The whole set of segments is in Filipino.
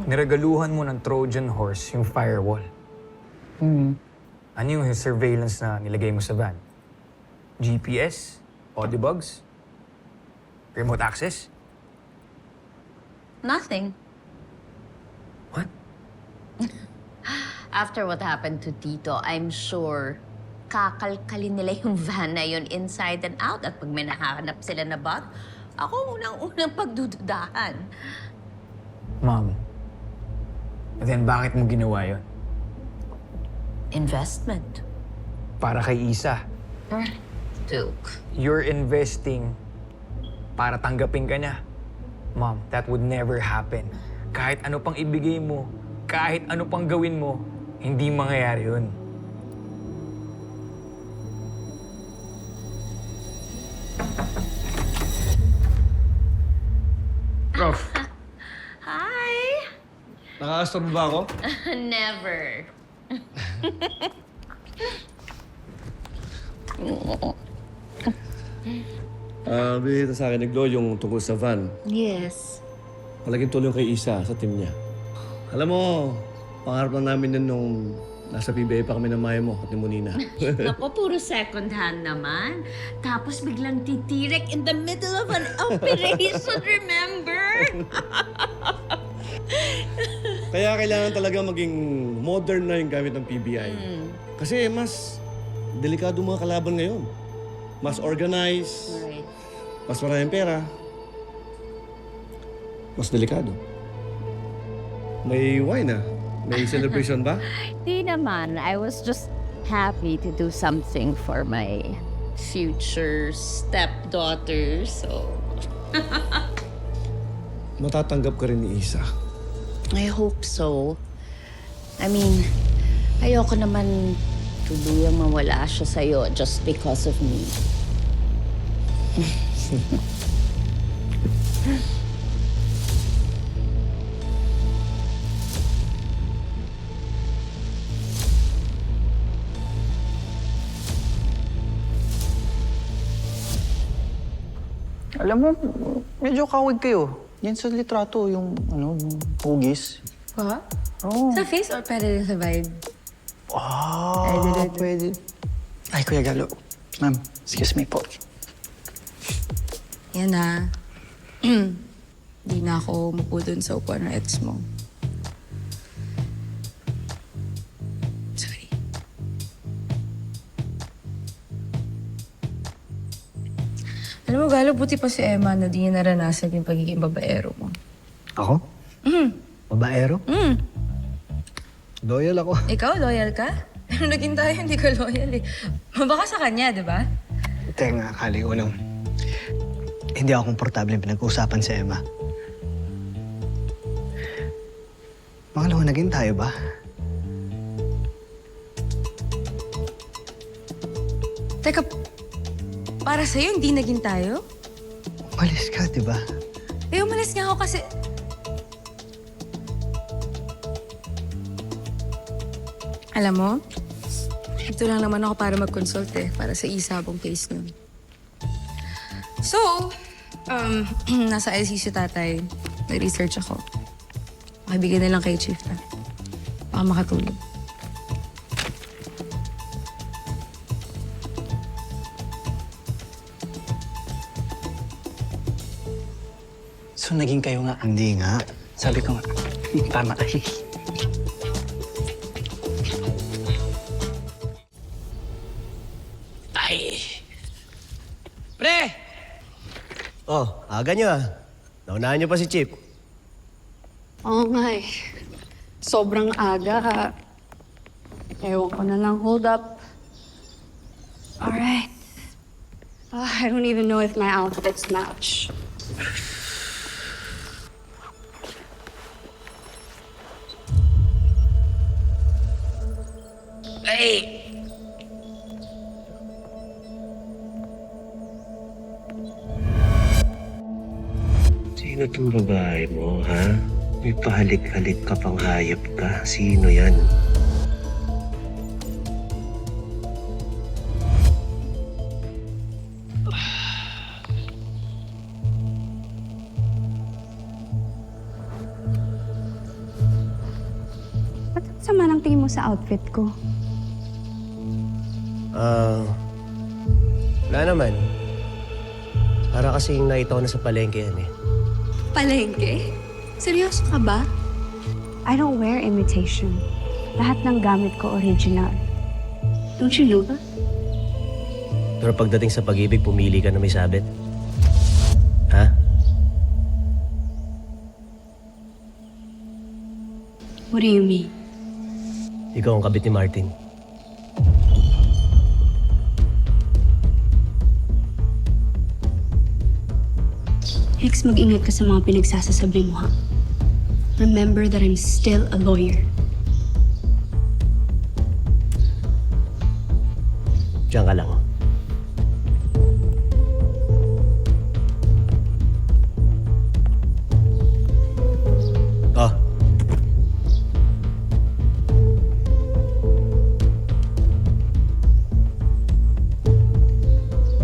Niregaluhan mo ng Trojan horse yung firewall. Ano yung surveillance na nilagay mo sa van? GPS? Audiobugs? Remote access? Nothing. What? After what happened to Tito, I'm sure kakalkalin nila yung van na yun inside and out. At pag may nahanap sila na bot, ako unang pagdududahan. Mom, then bakit mo ginawa yun? Investment. Para kay Isa. Duke. You're investing para tanggapin ka niya. Mom, that would never happen. Kahit ano pang ibigay mo, kahit ano pang gawin mo, hindi mangyayari yun. Prof, Hi! nakakastorbo ba ako? Never. Binita sa akin ni Glo yung tungkol sa van. Yes. Malaking tulong kay Isa sa team niya. Alam mo, pangarap lang namin yan nung nasa PBA pa kami ng maya mo at ni Monina. Ako, puro second hand naman. Tapos biglang titirek in the middle of an operation, remember? Kaya kailangan talaga maging modern na yung gamit ng PBI. Kasi mas delikado mga kalaban ngayon. Mas organized, Right. mas maraming pera, mas delikado. May wine na. May celebration ba? Di naman. I was just happy to do something for my... Future stepdaughter, so... Matatanggap ka rin ni Isa. I hope so. I mean, ayoko naman tuluyang mawala siya sa'yo just because of me. Alam mo, medyo kawig kayo. Yan sa litrato, yung hugis. What? Oo. Sa face or pwede rin sa vibe? Pwede. Ay, Kuya Galo. Ma'am, excuse me po. Yan na. Di na ako umupo dun sa upuan ng ex mo. Sorry. Alam mo, Galo, buti pa si Emma na di niya naranasan yung pagiging babaero mo. Ako? Babaero? Loyal ako. Ikaw, loyal ka? Pero naging tayo, hindi ka loyal eh. Baka sa kanya, di ba? Teka, akali ko lang. Hindi ako komportable pinag-uusapan si Emma. Makalawa, naging tayo ba? Teka, para sa'yo, hindi naging tayo? Umalis ka, di ba? Eh, umalis nga ako kasi... Alam mo, ito lang naman ako para mag-consult para sa isabong case nun. So, nasa IC si tatay. May research ako. Makibigay na lang kay Chief na. Baka makatulog. So, naging kayo nga? Hindi nga. Sabi ko nga, tama. Pre! Oh, aga nyo ah. Naunahan nyo pa si Chip. Oo nga eh. Sobrang aga. Ewan ko na lang, hold up. Alright. I don't even know if my outfits match. Ay! Sino tong babae mo, ha? May pahalik-halik ka pang hayop ka. Sino yan? ang tingin mo sa outfit ko? Wala naman. Para kasing nakita ko na sa palengke yan eh. Palengke? Seryoso ka ba? I don't wear imitation. Lahat ng gamit ko original. Don't you know that? Pero pagdating sa pag-ibig, pumili ka na may sabit. Ha? What do you mean? Ikaw ang kabit ni Martin. Hex, mag-ingat ka sa mga pinagsasasabi mo, ha? Remember that I'm still a lawyer. Diyan ka lang. Oh.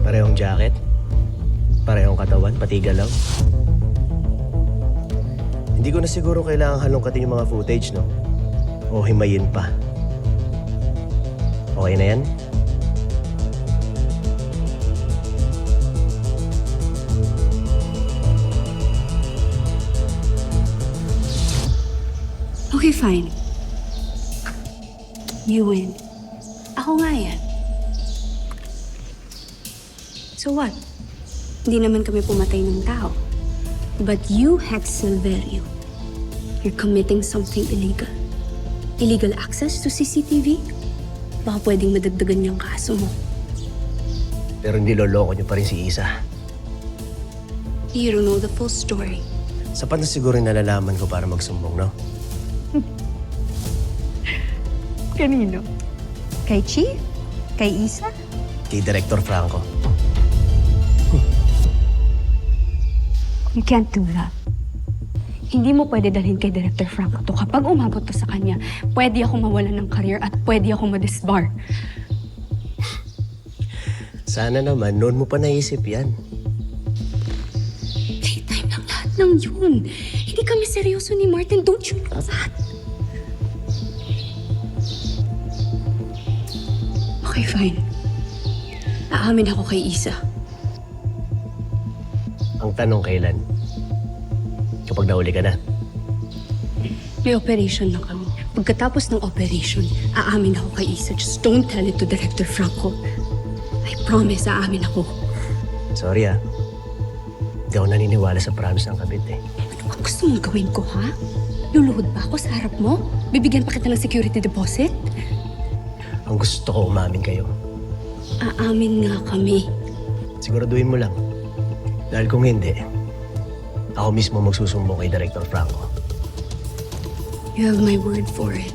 Parehong jacket. Parehong katawan, pati galaw. Hindi ko na siguro kailangan halongkatin yung mga footage, no? O himayin pa. Okay na yan? Okay, fine. You win. Ako nga yan. So what? Hindi naman kami pumatay ng tao. But you, Hex Silverio, you're committing something illegal. Illegal access to CCTV? Baka pwedeng madagdagan yung kaso mo. Pero hindi loloko niyo pa rin si Isa. You don't know the full story. Sapat na siguro yung nalalaman ko para magsumbong, no? Kanino? Kay Chief? Kay Isa? Kay Director Franco. You can't do that. Hindi mo pwede dalhin kay Director Franco to. Kapag umabot to sa kanya, pwede ako mawalan ng career at pwede ako ma-disbar. Sana naman, noon mo pa naisip yan. Playtime lang lahat ng yun. Hindi kami seryoso ni Martin. Don't you know that? Okay, fine. Aamin ako kay Isa. Ang tanong kailan? Kapag nahuli ka na. May operation na kami. Pagkatapos ng operation, aamin ako kay Isa. Just don't tell it to Director Franco. I promise, aamin ako. Sorry ah. Hindi ako naniniwala sa promise ng kabit eh. Ano ang gusto mong gawin ko, ha? Luluhod ba ako sa harap mo? Bibigyan pa kita ng security deposit? Ang gusto ko umamin kayo. Aamin nga kami. Siguraduhin mo lang. Dahil kung hindi, ako mismo magsusumbong kay Director Franco. You have my word for it.